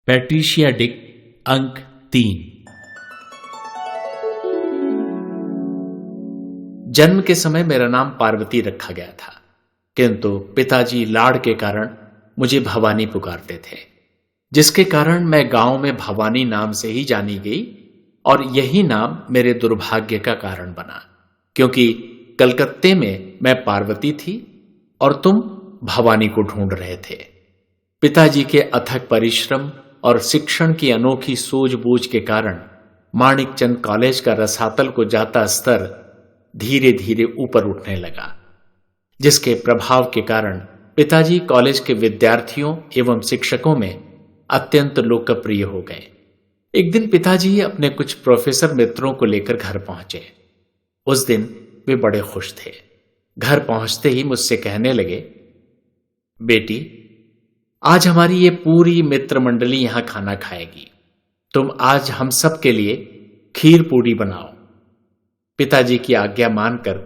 Patricia Dick. अंक 3। जन्म के समय मेरा नाम पार्वती रखा गया था, किंतु पिताजी लाड़ के कारण मुझे भवानी पुकारते थे, जिसके कारण मैं गांव में भवानी नाम से ही जानी गई। और यही नाम मेरे दुर्भाग्य का कारण बना, क्योंकि कलकत्ते में मैं पार्वती थी और तुम भवानी को ढूंढ रहे थे। पिताजी के अथक परिश्रम और शिक्षण की अनोखी सूझबूझ के कारण माणिकचंद कॉलेज का रसातल को जाता स्तर धीरे धीरे ऊपर उठने लगा, जिसके प्रभाव के कारण पिताजी कॉलेज के विद्यार्थियों एवं शिक्षकों में अत्यंत लोकप्रिय हो गए। एक दिन पिताजी अपने कुछ प्रोफेसर मित्रों को लेकर घर पहुंचे। उस दिन वे बड़े खुश थे। घर पहुंचते ही मुझसे कहने लगे, बेटी, आज हमारी ये पूरी मित्र मंडली यहां खाना खाएगी। तुम आज हम सब के लिए खीर पूड़ी बनाओ। पिताजी की आज्ञा मानकर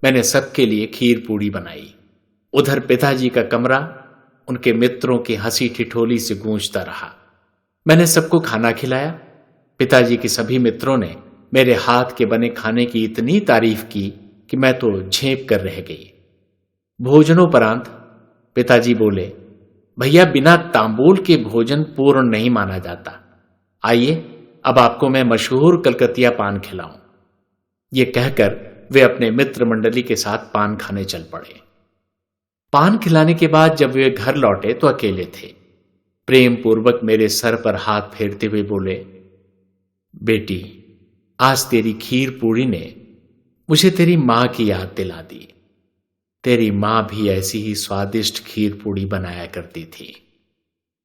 मैंने सबके लिए खीर पूड़ी बनाई। उधर पिताजी का कमरा उनके मित्रों की हंसी ठिठोली से गूंजता रहा। मैंने सबको खाना खिलाया। पिताजी के सभी मित्रों ने मेरे हाथ के बने खाने की इतनी तारीफ की कि मैं तो झेंप कर रह गई। भोजनोपरांत पिताजी बोले, भैया, बिना तांबूल के भोजन पूर्ण नहीं माना जाता। आइए, अब आपको मैं मशहूर कलकतिया पान खिलाऊं। ये कहकर वे अपने मित्र मंडली के साथ पान खाने चल पड़े। पान खिलाने के बाद जब वे घर लौटे तो अकेले थे। प्रेम पूर्वक मेरे सर पर हाथ फेरते हुए बोले, बेटी, आज तेरी खीर पूड़ी ने मुझे तेरी मां की याद दिला दी। तेरी मां भी ऐसी ही स्वादिष्ट खीर पूड़ी बनाया करती थी।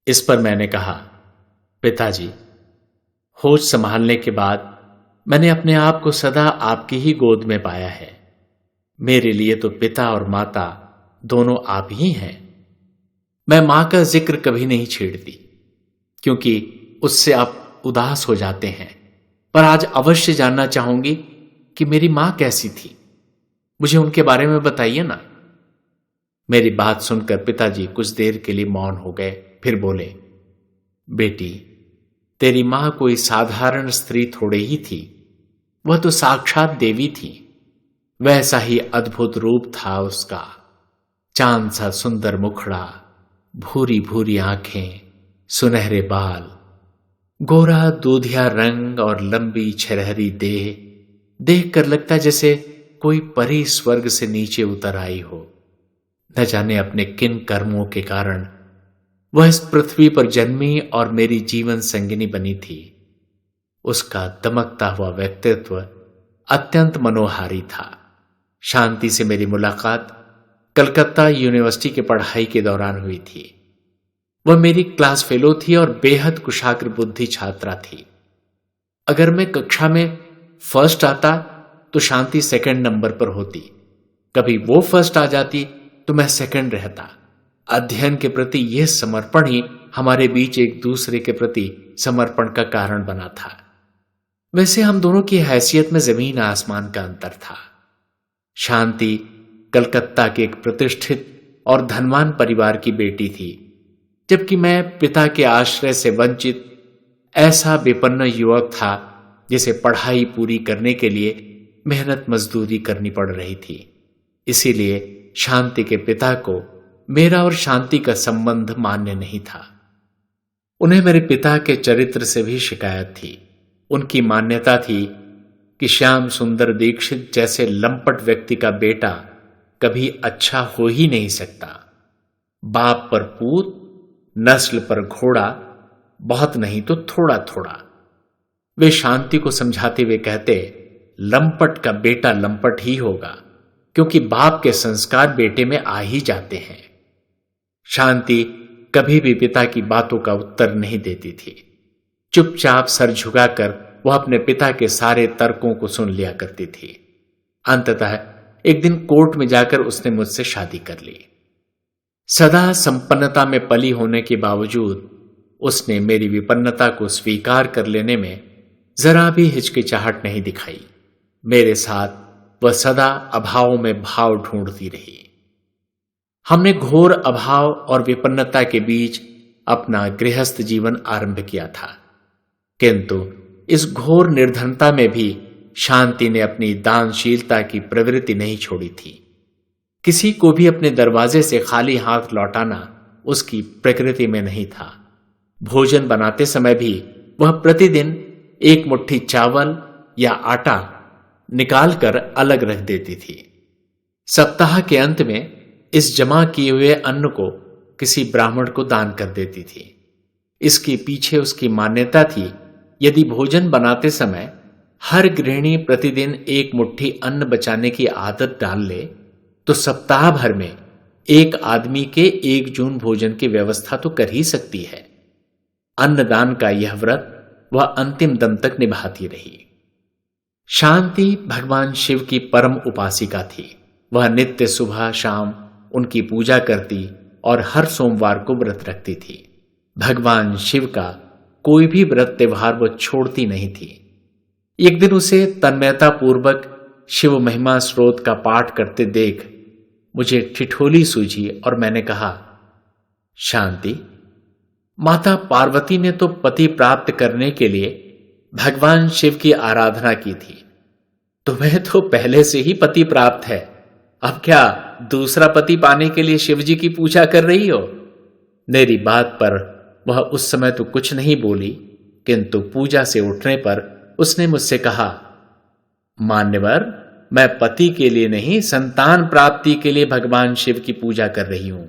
इस पर मैंने कहा, पिताजी, होश संभालने के बाद मैंने अपने आप को सदा आपकी ही गोद में पाया है। मेरे लिए तो पिता और माता दोनों आप ही हैं। मैं मां का जिक्र कभी नहीं छेड़ती, क्योंकि उससे आप उदास हो जाते हैं। पर आज अवश्य जानना चाहूंगी कि मेरी मां कैसी थी। मुझे उनके बारे में बताइए ना। मेरी बात सुनकर पिताजी कुछ देर के लिए मौन हो गए, फिर बोले, बेटी, तेरी मां कोई साधारण स्त्री थोड़े ही थी। वह तो साक्षात देवी थी। वैसा ही अद्भुत रूप था उसका। चांद सा सुंदर मुखड़ा, भूरी भूरी आंखें, सुनहरे बाल, गोरा दूधिया रंग और लंबी छरहरी देह। देखकर लगता जैसे कोई परी स्वर्ग से नीचे उतर आई हो। न जाने अपने किन कर्मों के कारण वह इस पृथ्वी पर जन्मी और मेरी जीवन संगिनी बनी थी। उसका दमकता हुआ व्यक्तित्व अत्यंत मनोहारी था। शांति से मेरी मुलाकात कलकत्ता यूनिवर्सिटी की पढ़ाई के दौरान हुई थी। वह मेरी क्लास फेलो थी और बेहद कुशाग्र बुद्धि छात्रा थी। अगर मैं कक्षा में फर्स्ट आता तो शांति सेकंड नंबर पर होती। कभी वो फर्स्ट आ जाती तो मैं सेकंड रहता। अध्ययन के प्रति यह समर्पण ही हमारे बीच एक दूसरे के प्रति समर्पण का कारण बना था। वैसे हम दोनों की हैसियत में जमीन आसमान का अंतर था। शांति कलकत्ता के एक प्रतिष्ठित और धनवान परिवार की बेटी थी, जबकि मैं पिता के आश्रय से वंचित ऐसा विपन्न युवक था जिसे पढ़ाई पूरी करने के लिए मेहनत मजदूरी करनी पड़ रही थी। इसीलिए शांति के पिता को मेरा और शांति का संबंध मान्य नहीं था। उन्हें मेरे पिता के चरित्र से भी शिकायत थी। उनकी मान्यता थी कि श्याम सुंदर दीक्षित जैसे लंपट व्यक्ति का बेटा कभी अच्छा हो ही नहीं सकता। बाप पर पूत, नस्ल पर घोड़ा, बहुत नहीं तो थोड़ा थोड़ा। वे शांति को समझाते हुए कहते, लंपट का बेटा लंपट ही होगा, क्योंकि बाप के संस्कार बेटे में आ ही जाते हैं। शांति कभी भी पिता की बातों का उत्तर नहीं देती थी। चुपचाप सर झुकाकर वह अपने पिता के सारे तर्कों को सुन लिया करती थी। अंततः एक दिन कोर्ट में जाकर उसने मुझसे शादी कर ली। सदा संपन्नता में पली होने के बावजूद उसने मेरी विपन्नता को स्वीकार कर लेने में जरा भी हिचकिचाहट नहीं दिखाई। मेरे साथ वह सदा अभाव में भाव ढूंढती रही। हमने घोर अभाव और विपन्नता के बीच अपना गृहस्थ जीवन आरंभ किया था। किंतु इस घोर निर्धनता में भी शांति ने अपनी दानशीलता की प्रवृत्ति नहीं छोड़ी थी। किसी को भी अपने दरवाजे से खाली हाथ लौटाना उसकी प्रकृति में नहीं था। भोजन बनाते समय भी वह प्रतिदिन एक मुट्ठी चावल या आटा निकालकर अलग रख देती थी। सप्ताह के अंत में इस जमा किए हुए अन्न को किसी ब्राह्मण को दान कर देती थी। इसके पीछे उसकी मान्यता थी, यदि भोजन बनाते समय हर गृहिणी प्रतिदिन एक मुट्ठी अन्न बचाने की आदत डाल ले तो सप्ताह भर में एक आदमी के 1 जून भोजन की व्यवस्था तो कर ही सकती है। अन्नदान का यह व्रत वह अंतिम दम तक निभाती रही। शांति भगवान शिव की परम उपासिका थी। वह नित्य सुबह शाम उनकी पूजा करती और हर सोमवार को व्रत रखती थी। भगवान शिव का कोई भी व्रत त्योहार वह छोड़ती नहीं थी। एक दिन उसे तन्मयता पूर्वक शिव महिमा स्रोत का पाठ करते देख मुझे ठिठोली सूझी और मैंने कहा, शांति, माता पार्वती ने तो पति प्राप्त करने के लिए भगवान शिव की आराधना की थी। तुम्हें तो पहले से ही पति प्राप्त है, अब क्या दूसरा पति पाने के लिए शिव जी की पूजा कर रही हो? मेरी बात पर वह उस समय तो कुछ नहीं बोली, किंतु पूजा से उठने पर उसने मुझसे कहा, मान्यवर, मैं पति के लिए नहीं, संतान प्राप्ति के लिए भगवान शिव की पूजा कर रही हूं।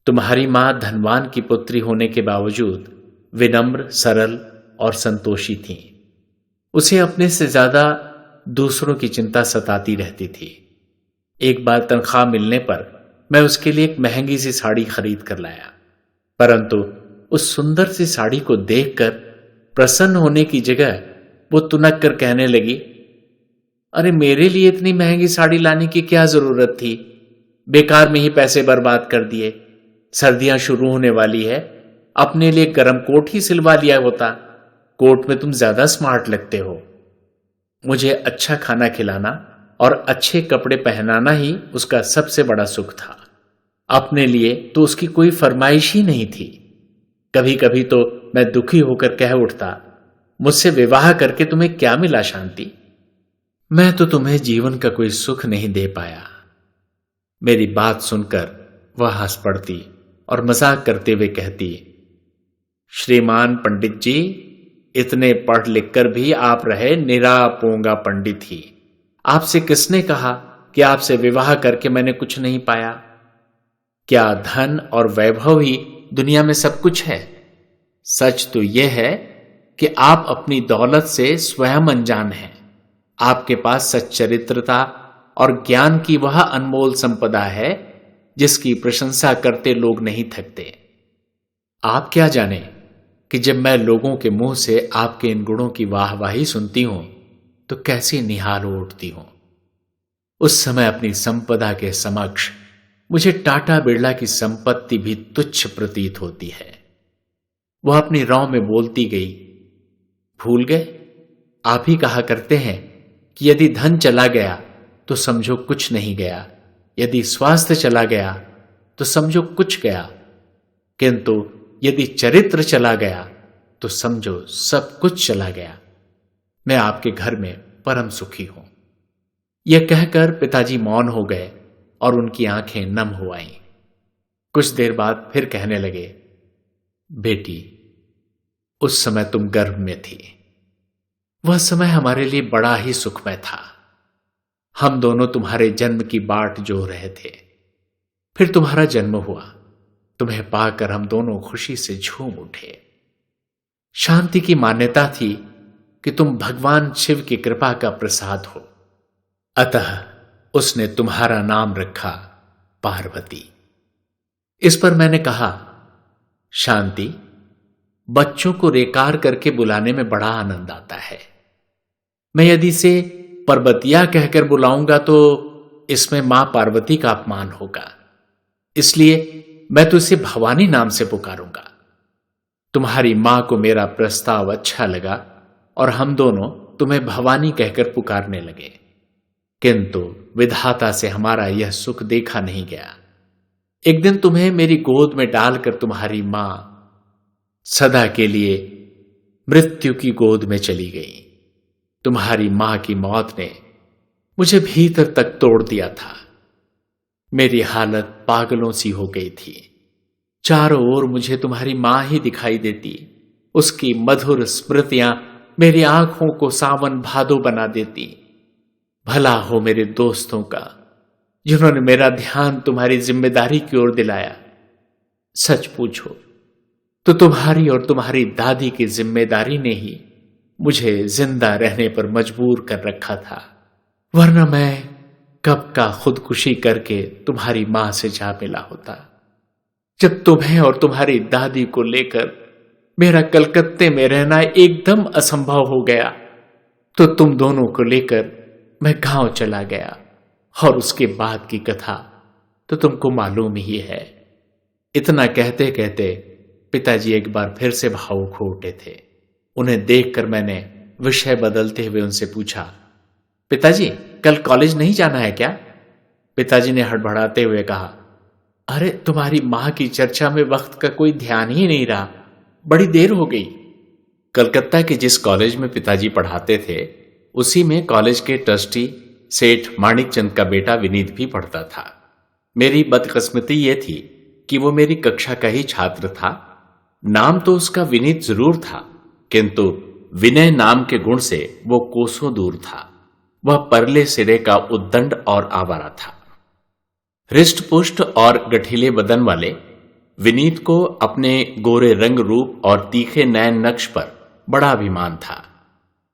तुम्हारी मां धनवान की पुत्री होने के बावजूद विनम्र, सरल और संतोषी थी। उसे अपने से ज्यादा दूसरों की चिंता सताती रहती थी। एक बार तनख्वाह मिलने पर मैं उसके लिए एक महंगी सी साड़ी खरीद कर लाया, परंतु उस सुंदर सी साड़ी को देखकर प्रसन्न होने की जगह वो तुनक कर कहने लगी, अरे मेरे लिए इतनी महंगी साड़ी लाने की क्या जरूरत थी? बेकार में ही पैसे बर्बाद कर दिए। सर्दियां शुरू होने वाली है, अपने लिए गर्म कोट ही सिलवा लिया होता। कोट में तुम ज्यादा स्मार्ट लगते हो। मुझे अच्छा खाना खिलाना और अच्छे कपड़े पहनाना ही उसका सबसे बड़ा सुख था। अपने लिए तो उसकी कोई फरमाइश ही नहीं थी। कभी कभी तो मैं दुखी होकर कह उठता, मुझसे विवाह करके तुम्हें क्या मिला शांति? मैं तो तुम्हें जीवन का कोई सुख नहीं दे पाया। मेरी बात सुनकर वह हंस पड़ती और मजाक करते हुए कहती, श्रीमान पंडित जी, इतने पढ़ लिख कर भी आप रहे निरा पोंगा पंडित ही। आपसे किसने कहा कि आपसे विवाह करके मैंने कुछ नहीं पाया? क्या धन और वैभव ही दुनिया में सब कुछ है? सच तो यह है कि आप अपनी दौलत से स्वयं अनजान हैं। आपके पास सच्चरित्रता और ज्ञान की वह अनमोल संपदा है जिसकी प्रशंसा करते लोग नहीं थकते। आप क्या जाने कि जब मैं लोगों के मुंह से आपके इन गुणों की वाहवाही सुनती हूं तो कैसी निहाल हो उठती हूं। उस समय अपनी संपदा के समक्ष मुझे टाटा बिरला की संपत्ति भी तुच्छ प्रतीत होती है। वह अपनी रौ में बोलती गई, भूल गए? आप ही कहा करते हैं कि यदि धन चला गया तो समझो कुछ नहीं गया, यदि स्वास्थ्य चला गया तो समझो कुछ गया, किंतु यदि चरित्र चला गया तो समझो सब कुछ चला गया। मैं आपके घर में परम सुखी हूं। यह कहकर पिताजी मौन हो गए और उनकी आंखें नम हो आईं। कुछ देर बाद फिर कहने लगे, बेटी, उस समय तुम गर्भ में थी। वह समय हमारे लिए बड़ा ही सुखमय था। हम दोनों तुम्हारे जन्म की बाट जो रहे थे। फिर तुम्हारा जन्म हुआ। तुम्हें पाकर हम दोनों खुशी से झूम उठे। शांति की मान्यता थी कि तुम भगवान शिव की कृपा का प्रसाद हो, अतः उसने तुम्हारा नाम रखा पार्वती। इस पर मैंने कहा, शांति, बच्चों को रेकार करके बुलाने में बड़ा आनंद आता है। मैं यदि इसे पर्वतिया कहकर बुलाऊंगा तो इसमें मां पार्वती का अपमान होगा, इसलिए मैं तो इसे भवानी नाम से पुकारूंगा। तुम्हारी मां को मेरा प्रस्ताव अच्छा लगा और हम दोनों तुम्हें भवानी कहकर पुकारने लगे, किंतु विधाता से हमारा यह सुख देखा नहीं गया। एक दिन तुम्हें मेरी गोद में डालकर तुम्हारी मां सदा के लिए मृत्यु की गोद में चली गई। तुम्हारी मां की मौत ने मुझे भीतर तक तोड़ दिया था। मेरी हालत पागलों सी हो गई थी। चारों ओर मुझे तुम्हारी मां ही दिखाई देती। उसकी मधुर स्मृतियां मेरी आंखों को सावन भादो बना देती। भला हो मेरे दोस्तों का, जिन्होंने मेरा ध्यान तुम्हारी जिम्मेदारी की ओर दिलाया। सच पूछो तो तुम्हारी और तुम्हारी दादी की जिम्मेदारी ने ही मुझे जिंदा रहने पर मजबूर कर रखा था, वरना मैं कब का खुदकुशी करके तुम्हारी मां से जा मिला होता। जब तुम्हें और तुम्हारी दादी को लेकर मेरा कलकत्ते में रहना एकदम असंभव हो गया, तो तुम दोनों को लेकर मैं गांव चला गया। और उसके बाद की कथा तो तुमको मालूम ही है। इतना कहते कहते पिताजी एक बार फिर से भावुक हो उठे थे। उन्हें देखकर मैंने विषय बदलते हुए उनसे पूछा, पिताजी कल कॉलेज नहीं जाना है क्या? पिताजी ने हड़बड़ाते हुए कहा, अरे तुम्हारी मां की चर्चा में वक्त का कोई ध्यान ही नहीं रहा, बड़ी देर हो गई। कलकत्ता के जिस कॉलेज में पिताजी पढ़ाते थे, उसी में कॉलेज के ट्रस्टी सेठ माणिकचंद का बेटा विनीत भी पढ़ता था। मेरी बदकिस्मती यह थी कि वो मेरी कक्षा का ही छात्र था। नाम तो उसका विनीत जरूर था, किंतु विनय नाम के गुण से वो कोसों दूर था। वह परले सिरे का उद्दंड और आवारा था। हृष्ट पुष्ट और गठीले बदन वाले विनीत को अपने गोरे रंग रूप और तीखे नैन नक्श पर बड़ा अभिमान था।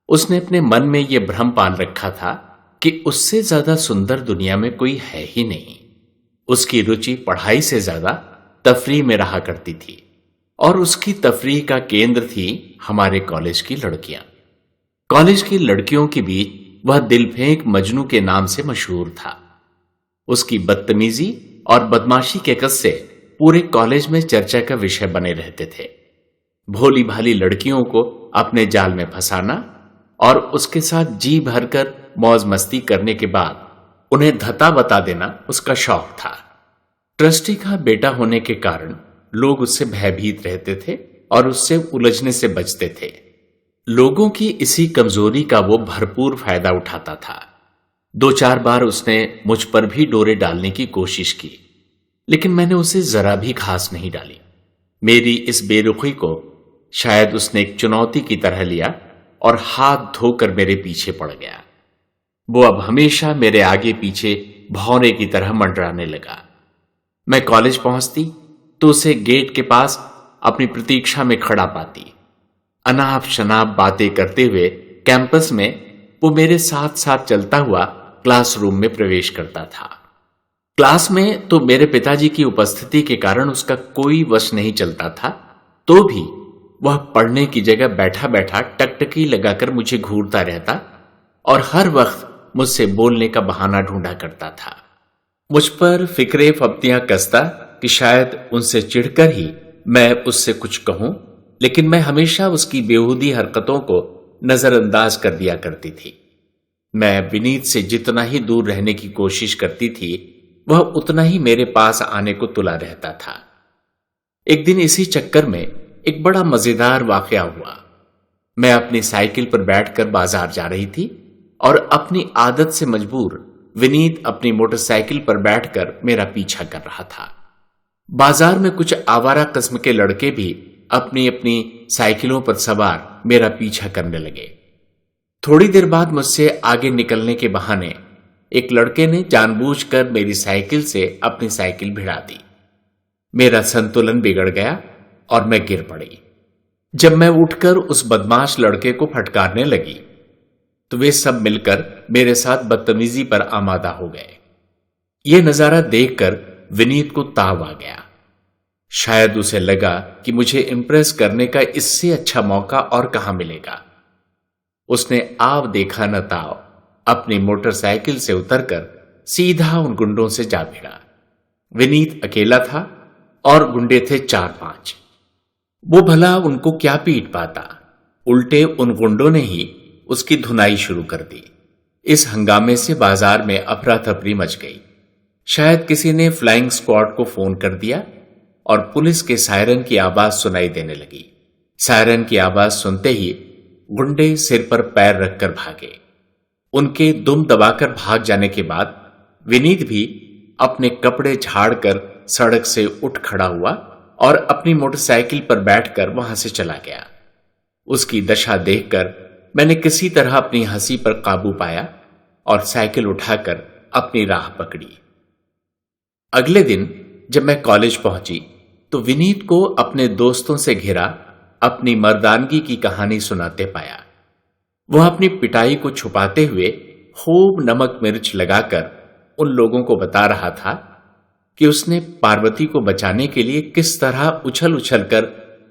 उसने अपने मन में यह भ्रम पाल रखा था कि उससे ज्यादा सुंदर दुनिया में कोई है ही नहीं। उसकी रुचि पढ़ाई से ज्यादा तफरीह में रहा करती थी, और उसकी तफरीह का केंद्र थी हमारे कॉलेज की लड़कियां। कॉलेज की लड़कियों के बीच वह दिलफेंक मजनू के नाम से मशहूर था। उसकी बदतमीजी और बदमाशी के किस्से पूरे कॉलेज में चर्चा का विषय बने रहते थे। भोली भाली लड़कियों को अपने जाल में फंसाना और उसके साथ जी भरकर मौज मस्ती करने के बाद उन्हें धता बता देना उसका शौक था। ट्रस्टी का बेटा होने के कारण लोग उससे भयभीत रहते थे और उससे उलझने से बचते थे। लोगों की इसी कमजोरी का वो भरपूर फायदा उठाता था। 2-4 बार उसने मुझ पर भी डोरे डालने की कोशिश की, लेकिन मैंने उसे जरा भी घास नहीं डाली। मेरी इस बेरुखी को शायद उसने एक चुनौती की तरह लिया और हाथ धोकर मेरे पीछे पड़ गया। वो अब हमेशा मेरे आगे पीछे भौरे की तरह मंडराने लगा। मैं कॉलेज पहुंचती तो उसे गेट के पास अपनी प्रतीक्षा में खड़ा पाती। अनाप शनाप बातें करते हुए कैंपस में वो मेरे साथ साथ चलता हुआ क्लासरूम में प्रवेश करता था। क्लास में तो मेरे पिताजी की उपस्थिति के कारण उसका कोई वश नहीं चलता था, तो भी वह पढ़ने की जगह बैठा बैठा टकटकी लगाकर मुझे घूरता रहता और हर वक्त मुझसे बोलने का बहाना ढूंढा करता था। मुझ पर फिक्रे फप्तियां कसता कि शायद उनसे चिढ़कर ही मैं उससे कुछ कहूं, लेकिन मैं हमेशा उसकी बेहूदी हरकतों को नजरअंदाज कर दिया करती थी। मैं विनीत से जितना ही दूर रहने की कोशिश करती थी, वह उतना ही मेरे पास आने को तुला रहता था। एक दिन इसी चक्कर में एक बड़ा मजेदार वाकया हुआ। मैं अपनी साइकिल पर बैठकर बाजार जा रही थी और अपनी आदत से मजबूर विनीत अपनी मोटरसाइकिल पर बैठकर मेरा पीछा कर रहा था। बाजार में कुछ आवारा किस्म के लड़के भी अपनी अपनी साइकिलों पर सवार मेरा पीछा करने लगे। थोड़ी देर बाद मुझसे आगे निकलने के बहाने एक लड़के ने जानबूझकर मेरी साइकिल से अपनी साइकिल भिड़ा दी। मेरा संतुलन बिगड़ गया और मैं गिर पड़ी। जब मैं उठकर उस बदमाश लड़के को फटकारने लगी तो वे सब मिलकर मेरे साथ बदतमीजी पर आमादा हो गए। यह नजारा देखकर विनीत को ताव आ गया। शायद उसे लगा कि मुझे इंप्रेस करने का इससे अच्छा मौका और कहां मिलेगा। उसने आव देखा न ताव अपनी मोटरसाइकिल से उतरकर सीधा उन गुंडों से जा भिड़ा। विनीत अकेला था और गुंडे थे 4-5। वो भला उनको क्या पीट पाता, उल्टे उन गुंडों ने ही उसकी धुनाई शुरू कर दी। इस हंगामे से बाजार में अफरा तफरी मच गई। शायद किसी ने फ्लाइंग स्क्वाड को फोन कर दिया और पुलिस के सायरन की आवाज सुनाई देने लगी। सायरन की आवाज सुनते ही गुंडे सिर पर पैर रखकर भागे। उनके दुम दबाकर भाग जाने के बाद विनीत भी अपने कपड़े झाड़कर सड़क से उठ खड़ा हुआ और अपनी मोटरसाइकिल पर बैठकर वहां से चला गया। उसकी दशा देखकर मैंने किसी तरह अपनी हंसी पर काबू पाया और साइकिल उठाकर अपनी राह पकड़ी। अगले दिन जब मैं कॉलेज पहुंची तो विनीत को अपने दोस्तों से घिरा अपनी मर्दानगी की कहानी सुनाते पाया। वह अपनी पिटाई को छुपाते हुए खूब नमक मिर्च लगाकर उन लोगों को बता रहा था कि उसने पार्वती को बचाने के लिए किस तरह उछल उछल कर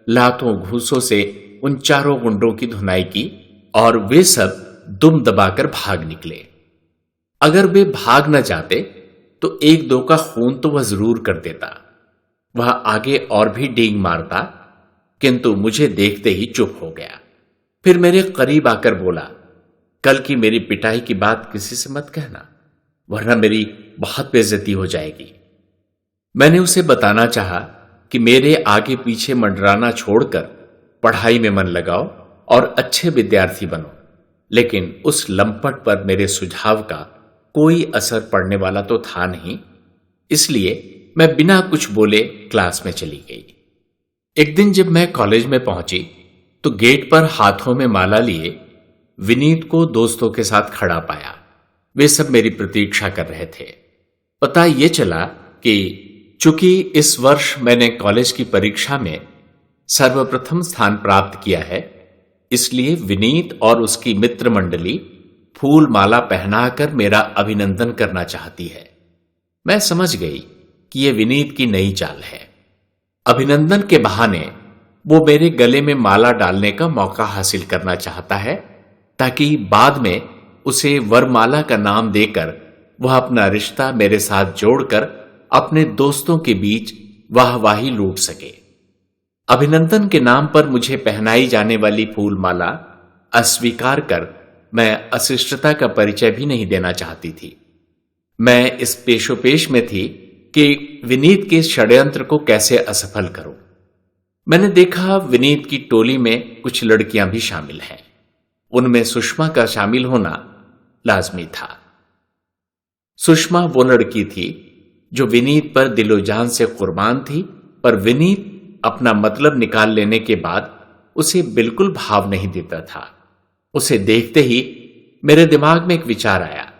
लातों घूसों से उन चारों गुंडों की धुनाई की और वे सब दुम दबाकर भाग निकले। अगर वे भाग न जाते तो एक दो का खून तो वह जरूर कर देता। वह आगे और भी डींग मारता, किंतु मुझे देखते ही चुप हो गया। फिर मेरे करीब आकर बोला, कल की मेरी पिटाई की बात किसी से मत कहना, वरना मेरी बहुत बेइज्जती हो जाएगी। मैंने उसे बताना चाहा कि मेरे आगे पीछे मंडराना छोड़कर पढ़ाई में मन लगाओ और अच्छे विद्यार्थी बनो, लेकिन उस लंपट पर मेरे सुझाव का कोई असर पड़ने वाला तो था नहीं। इसलिए मैं बिना कुछ बोले क्लास में चली गई। एक दिन जब मैं कॉलेज में पहुंची तो गेट पर हाथों में माला लिए विनीत को दोस्तों के साथ खड़ा पाया। वे सब मेरी प्रतीक्षा कर रहे थे। पता ये चला कि चूंकि इस वर्ष मैंने कॉलेज की परीक्षा में सर्वप्रथम स्थान प्राप्त किया है, इसलिए विनीत और उसकी मित्र मंडली फूल माला पहनाकर मेरा अभिनंदन करना चाहती है। मैं समझ गई कि यह विनीत की नई चाल है। अभिनंदन के बहाने वो मेरे गले में माला डालने का मौका हासिल करना चाहता है, ताकि बाद में उसे वरमाला का नाम देकर वह अपना रिश्ता मेरे साथ जोड़कर अपने दोस्तों के बीच वाहवाही लूट सके। अभिनंदन के नाम पर मुझे पहनाई जाने वाली फूलमाला अस्वीकार कर मैं अशिष्टता का परिचय भी नहीं देना चाहती थी। मैं इस पेशोपेश में थी कि विनीत के षड्यंत्र को कैसे असफल करूं। मैंने देखा विनीत की टोली में कुछ लड़कियां भी शामिल हैं। उनमें सुषमा का शामिल होना लाजमी था। सुषमा वो लड़की थी जो विनीत पर दिलो जान से कुर्बान थी, पर विनीत अपना मतलब निकाल लेने के बाद उसे बिल्कुल भाव नहीं देता था। उसे देखते ही मेरे दिमाग में एक विचार आया।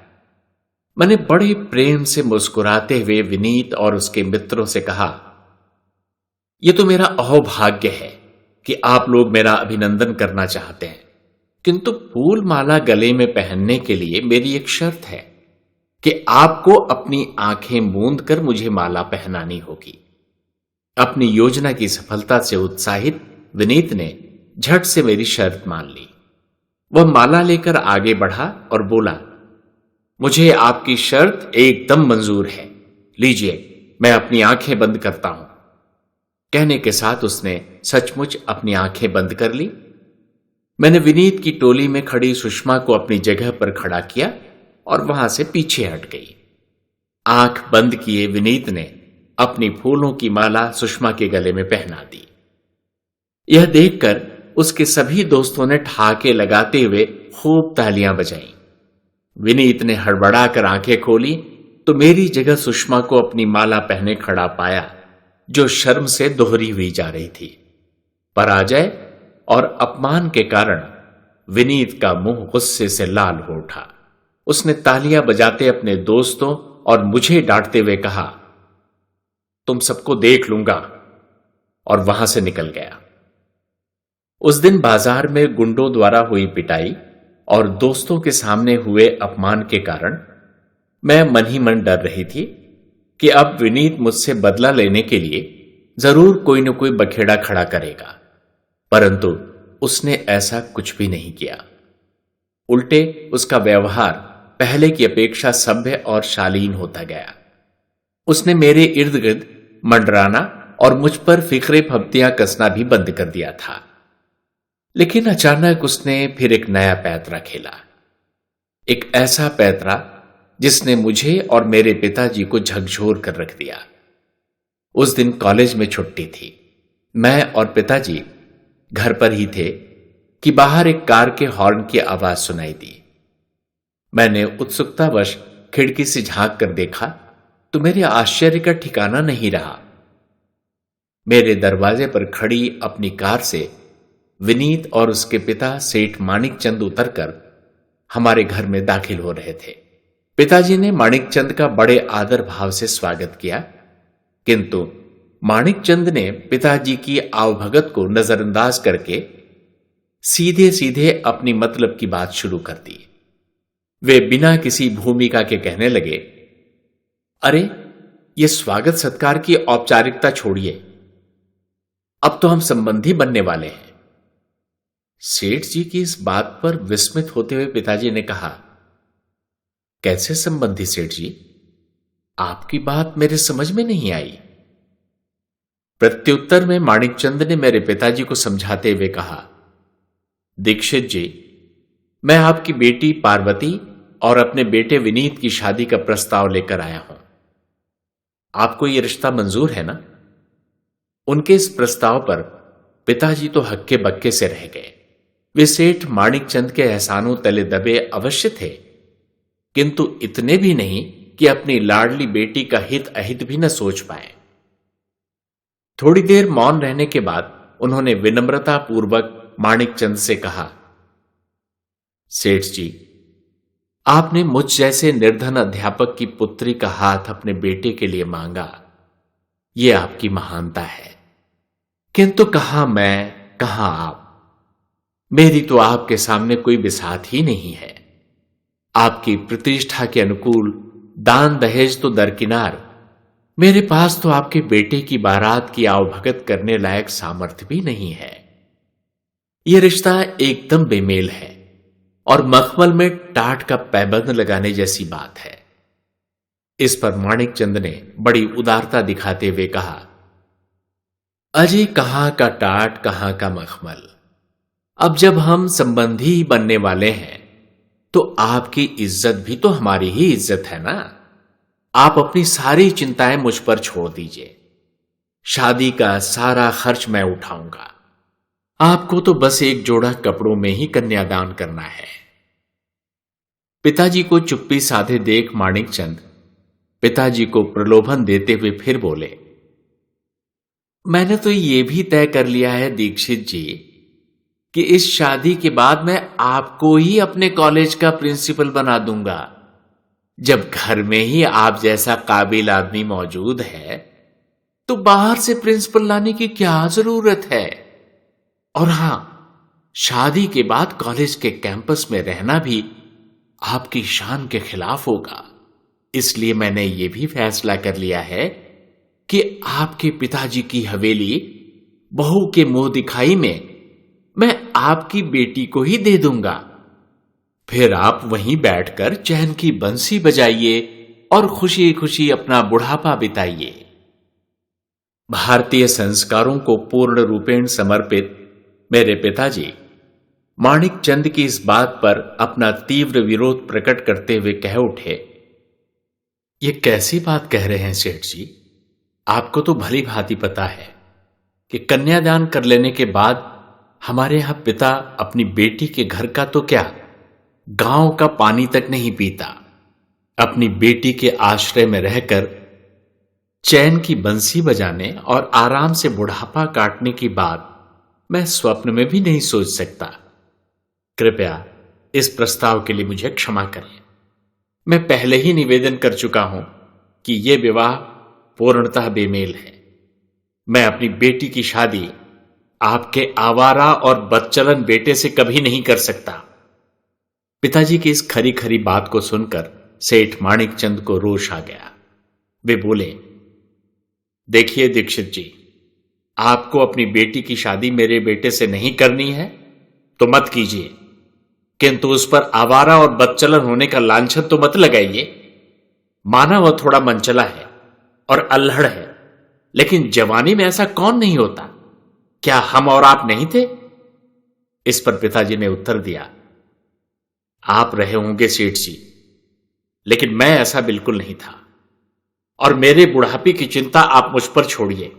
मैंने बड़े प्रेम से मुस्कुराते हुए विनीत और उसके मित्रों से कहा, यह तो मेरा अहोभाग्य है कि आप लोग मेरा अभिनंदन करना चाहते हैं, किंतु फूल माला गले में पहनने के लिए मेरी एक शर्त है कि आपको अपनी आंखें मूंद कर मुझे माला पहनानी होगी। अपनी योजना की सफलता से उत्साहित विनीत ने झट से मेरी शर्त मान ली। वह माला लेकर आगे बढ़ा और बोला, मुझे आपकी शर्त एकदम मंजूर है, लीजिए मैं अपनी आंखें बंद करता हूं। कहने के साथ उसने सचमुच अपनी आंखें बंद कर ली। मैंने विनीत की टोली में खड़ी सुषमा को अपनी जगह पर खड़ा किया और वहां से पीछे हट गई। आंख बंद किए विनीत ने अपनी फूलों की माला सुषमा के गले में पहना दी। यह देखकर उसके सभी दोस्तों ने ठहाके लगाते हुए खूब तालियां बजाईं। विनीत ने हड़बड़ाकर आंखें खोली तो मेरी जगह सुषमा को अपनी माला पहने खड़ा पाया, जो शर्म से दोहरी हुई जा रही थी। पराजय और अपमान के कारण विनीत का मुंह गुस्से से लाल हो उठा। उसने तालियां बजाते अपने दोस्तों और मुझे डांटते हुए कहा, तुम सबको देख लूंगा, और वहां से निकल गया। उस दिन बाजार में गुंडों द्वारा हुई पिटाई और दोस्तों के सामने हुए अपमान के कारण मैं मन ही मन डर रही थी कि अब विनीत मुझसे बदला लेने के लिए जरूर कोई न कोई बखेड़ा खड़ा करेगा, परंतु उसने ऐसा कुछ भी नहीं किया। उल्टे उसका व्यवहार पहले की अपेक्षा सभ्य और शालीन होता गया। उसने मेरे इर्द गिर्द मंडराना और मुझ पर फिक्रे फब्तियां कसना भी बंद कर दिया था। लेकिन अचानक उसने फिर एक नया पैंतरा खेला। एक ऐसा पैंतरा जिसने मुझे और मेरे पिताजी को झकझोर कर रख दिया। उस दिन कॉलेज में छुट्टी थी। मैं और पिताजी घर पर ही थे कि बाहर एक कार के हॉर्न की आवाज सुनाई दी। मैंने उत्सुकतावश खिड़की से झांक कर देखा तो मेरे आश्चर्य का ठिकाना नहीं रहा। मेरे दरवाजे पर खड़ी अपनी कार से विनीत और उसके पिता सेठ माणिकचंद उतरकर हमारे घर में दाखिल हो रहे थे। पिताजी ने माणिकचंद का बड़े आदर भाव से स्वागत किया, किंतु माणिकचंद ने पिताजी की आवभगत को नजरअंदाज करके सीधे सीधे अपनी मतलब की बात शुरू कर दी। वे बिना किसी भूमिका के कहने लगे, अरे ये स्वागत सत्कार की औपचारिकता छोड़िए, अब तो हम संबंधी बनने वाले हैं। सेठ जी की इस बात पर विस्मित होते हुए पिताजी ने कहा, कैसे संबंधी सेठ जी? आपकी बात मेरे समझ में नहीं आई। प्रत्युत्तर में माणिकचंद ने मेरे पिताजी को समझाते हुए कहा, दीक्षित जी, मैं आपकी बेटी पार्वती और अपने बेटे विनीत की शादी का प्रस्ताव लेकर आया हूं। आपको यह रिश्ता मंजूर है ना? उनके इस प्रस्ताव पर पिताजी तो हक्के बक्के से रह गए। वे सेठ माणिकचंद के एहसानों तले दबे अवश्य थे, किंतु इतने भी नहीं कि अपनी लाडली बेटी का हित अहित भी न सोच पाए। थोड़ी देर मौन रहने के बाद उन्होंने विनम्रता पूर्वक माणिकचंद से कहा, सेठ जी, आपने मुझ जैसे निर्धन अध्यापक की पुत्री का हाथ अपने बेटे के लिए मांगा, यह आपकी महानता है, किंतु कहां मैं कहां आप। मेरी तो आपके सामने कोई बिसात ही नहीं है। आपकी प्रतिष्ठा के अनुकूल दान दहेज तो दरकिनार, मेरे पास तो आपके बेटे की बारात की आवभगत करने लायक सामर्थ्य भी नहीं है। यह रिश्ता एकदम बेमेल है और मखमल में टाट का पैबंद लगाने जैसी बात है। इस पर माणिकचंद ने बड़ी उदारता दिखाते हुए कहा, अजय कहां का टाट कहां का मखमल, अब जब हम संबंधी ही बनने वाले हैं तो आपकी इज्जत भी तो हमारी ही इज्जत है ना। आप अपनी सारी चिंताएं मुझ पर छोड़ दीजिए, शादी का सारा खर्च मैं उठाऊंगा। आपको तो बस एक जोड़ा कपड़ों में ही कन्यादान करना है। पिताजी को चुप्पी साधे देख माणिकचंद पिताजी को प्रलोभन देते हुए फिर बोले, मैंने तो यह भी तय कर लिया है दीक्षित जी कि इस शादी के बाद मैं आपको ही अपने कॉलेज का प्रिंसिपल बना दूंगा। जब घर में ही आप जैसा काबिल आदमी मौजूद है तो बाहर से प्रिंसिपल लाने की क्या जरूरत है। और हां, शादी के बाद कॉलेज के कैंपस में रहना भी आपकी शान के खिलाफ होगा। इसलिए मैंने यह भी फैसला कर लिया है कि आपके पिताजी की हवेली बहू के मुंह दिखाई में मैं आपकी बेटी को ही दे दूंगा। फिर आप वहीं बैठकर चैन की बंसी बजाइए और खुशी खुशी अपना बुढ़ापा बिताइए। भारतीय संस्कारों को पूर्ण रूपेण समर्पित मेरे पिताजी माणिकचंद की इस बात पर अपना तीव्र विरोध प्रकट करते हुए कह उठे, ये कैसी बात कह रहे हैं सेठ जी? आपको तो भली भांति पता है कि कन्यादान कर लेने के बाद हमारे यहां पिता अपनी बेटी के घर का तो क्या, गांव का पानी तक नहीं पीता। अपनी बेटी के आश्रय में रहकर चैन की बंसी बजाने और आराम से बुढ़ापा काटने की बात मैं स्वप्न में भी नहीं सोच सकता। कृपया इस प्रस्ताव के लिए मुझे क्षमा करें। मैं पहले ही निवेदन कर चुका हूं कि यह विवाह पूर्णतः बेमेल है। मैं अपनी बेटी की शादी आपके आवारा और बदचलन बेटे से कभी नहीं कर सकता। पिताजी की इस खरी खरी बात को सुनकर सेठ माणिकचंद को रोष आ गया। वे बोले, देखिए दीक्षित जी, आपको अपनी बेटी की शादी मेरे बेटे से नहीं करनी है तो मत कीजिए, किंतु उस पर आवारा और बदचलन होने का लांछन तो मत लगाइए। माना वह थोड़ा मनचला है और अल्हड़ है, लेकिन जवानी में ऐसा कौन नहीं होता? क्या हम और आप नहीं थे? इस पर पिताजी ने उत्तर दिया, आप रहे होंगे सेठ जी, लेकिन मैं ऐसा बिल्कुल नहीं था। और मेरे बुढ़ापे की चिंता आप मुझ पर छोड़िए।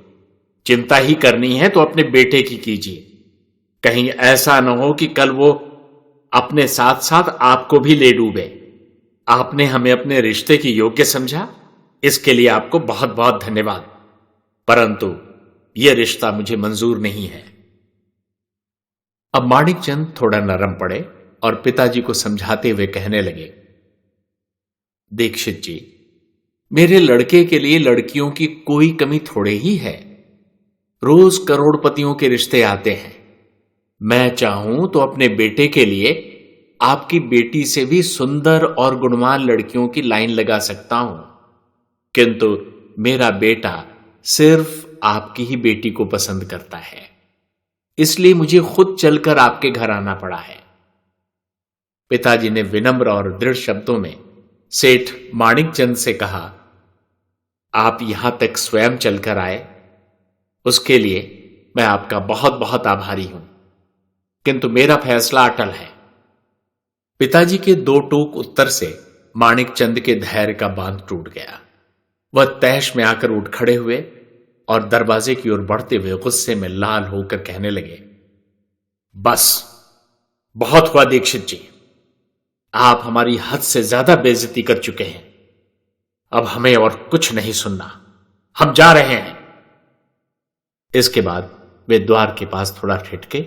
चिंता ही करनी है तो अपने बेटे की कीजिए। कहीं ऐसा न हो कि कल वो अपने साथ साथ आपको भी ले डूबे। आपने हमें अपने रिश्ते की योग्य समझा, इसके लिए आपको बहुत बहुत धन्यवाद, परंतु यह रिश्ता मुझे मंजूर नहीं है। अब माणिकचंद थोड़ा नरम पड़े और पिताजी को समझाते हुए कहने लगे, दीक्षित जी, मेरे लड़के के लिए लड़कियों की कोई कमी थोड़े ही है। रोज करोड़पतियों के रिश्ते आते हैं। मैं चाहूं तो अपने बेटे के लिए आपकी बेटी से भी सुंदर और गुणवान लड़कियों की लाइन लगा सकता हूं, किंतु मेरा बेटा सिर्फ आपकी ही बेटी को पसंद करता है, इसलिए मुझे खुद चलकर आपके घर आना पड़ा है। पिताजी ने विनम्र और दृढ़ शब्दों में सेठ माणिकचंद से कहा, आप यहां तक स्वयं चलकर आए, उसके लिए मैं आपका बहुत बहुत आभारी हूं, किंतु मेरा फैसला अटल है। पिताजी के दो टूक उत्तर से माणिकचंद के धैर्य का बांध टूट गया। वह तैश में आकर उठ खड़े हुए और दरवाजे की ओर बढ़ते हुए गुस्से में लाल होकर कहने लगे, बस बहुत हुआ दीक्षित जी, आप हमारी हद से ज्यादा बेइज्जती कर चुके हैं। अब हमें और कुछ नहीं सुनना, हम जा रहे हैं। इसके बाद वे द्वार के पास थोड़ा ठिठके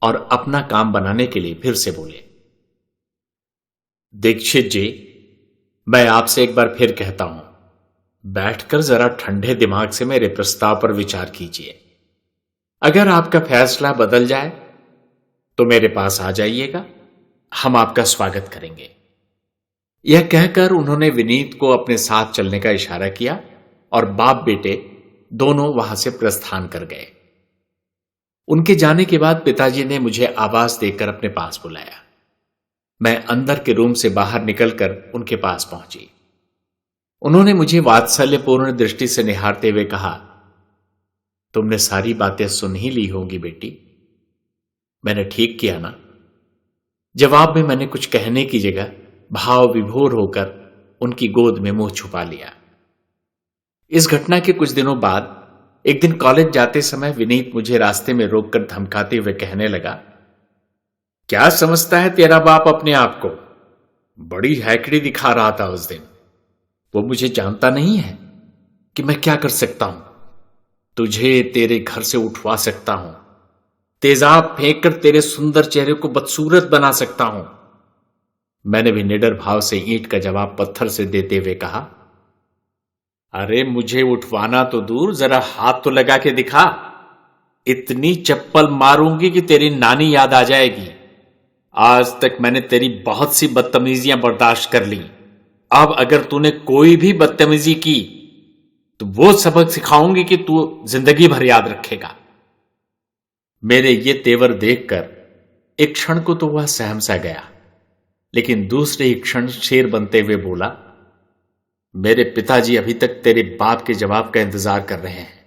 और अपना काम बनाने के लिए फिर से बोले, दीक्षित जी, मैं आपसे एक बार फिर कहता हूं, बैठकर जरा ठंडे दिमाग से मेरे प्रस्ताव पर विचार कीजिए। अगर आपका फैसला बदल जाए तो मेरे पास आ जाइएगा, हम आपका स्वागत करेंगे। यह कहकर उन्होंने विनीत को अपने साथ चलने का इशारा किया और बाप बेटे दोनों वहां से प्रस्थान कर गए। उनके जाने के बाद पिताजी ने मुझे आवाज देकर अपने पास बुलाया। मैं अंदर के रूम से बाहर निकलकर उनके पास पहुंची। उन्होंने मुझे वात्सल्यपूर्ण दृष्टि से निहारते हुए कहा, तुमने सारी बातें सुन ही ली होंगी बेटी, मैंने ठीक किया ना? जवाब में मैंने कुछ कहने की जगह भाव विभोर होकर उनकी गोद में मुंह छुपा लिया। इस घटना के कुछ दिनों बाद एक दिन कॉलेज जाते समय विनीत मुझे रास्ते में रोककर धमकाते हुए कहने लगा, क्या समझता है तेरा बाप अपने आप को? बड़ी हैकड़ी दिखा रहा था उस दिन। वो मुझे जानता नहीं है कि मैं क्या कर सकता हूं। तुझे तेरे घर से उठवा सकता हूं, तेजाब फेंक कर तेरे सुंदर चेहरे को बदसूरत बना सकता हूं। मैंने भी निडर भाव से ईंट का जवाब पत्थर से देते हुए कहा, अरे मुझे उठवाना तो दूर, जरा हाथ तो लगा के दिखा। इतनी चप्पल मारूंगी कि तेरी नानी याद आ जाएगी। आज तक मैंने तेरी बहुत सी बदतमीजियां बर्दाश्त कर ली। अब अगर तूने कोई भी बदतमीजी की तो वो सबक सिखाऊंगी कि तू जिंदगी भर याद रखेगा। मेरे ये तेवर देखकर एक क्षण को तो वह सहम सा गया, लेकिन दूसरे ही क्षण शेर बनते हुए बोला, मेरे पिताजी अभी तक तेरे बाप के जवाब का इंतजार कर रहे हैं,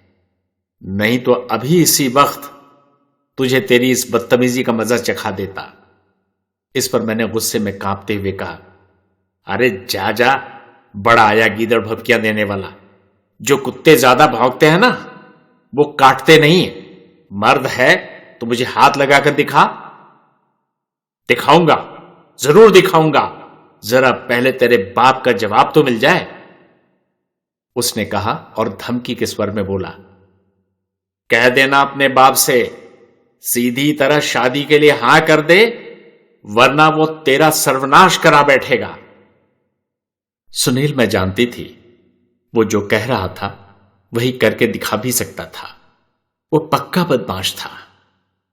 नहीं तो अभी इसी वक्त तुझे तेरी इस बदतमीजी का मजा चखा देता। इस पर मैंने गुस्से में कांपते हुए कहा, अरे जा जा, बड़ा आया गीदड़ भभकियां देने वाला। जो कुत्ते ज्यादा भौंकते हैं ना, वो काटते नहीं। मर्द है तो मुझे हाथ लगाकर दिखा। दिखाऊंगा, जरूर दिखाऊंगा, जरा पहले तेरे बाप का जवाब तो मिल जाए, उसने कहा और धमकी के स्वर में बोला, कह देना अपने बाप से सीधी तरह शादी के लिए हां कर दे, वरना वो तेरा सर्वनाश करा बैठेगा। सुनील, मैं जानती थी वो जो कह रहा था वही करके दिखा भी सकता था। वो पक्का बदमाश था।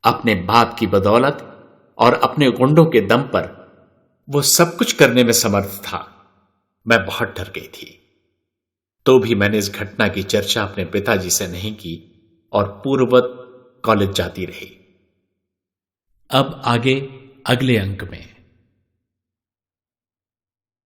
अपने बाप की बदौलत और अपने गुंडों के दम पर वो सब कुछ करने में समर्थ था। मैं बहुत डर गई थी, तो भी मैंने इस घटना की चर्चा अपने पिताजी से नहीं की और पूर्ववत कॉलेज जाती रही। अब आगे अगले अंक में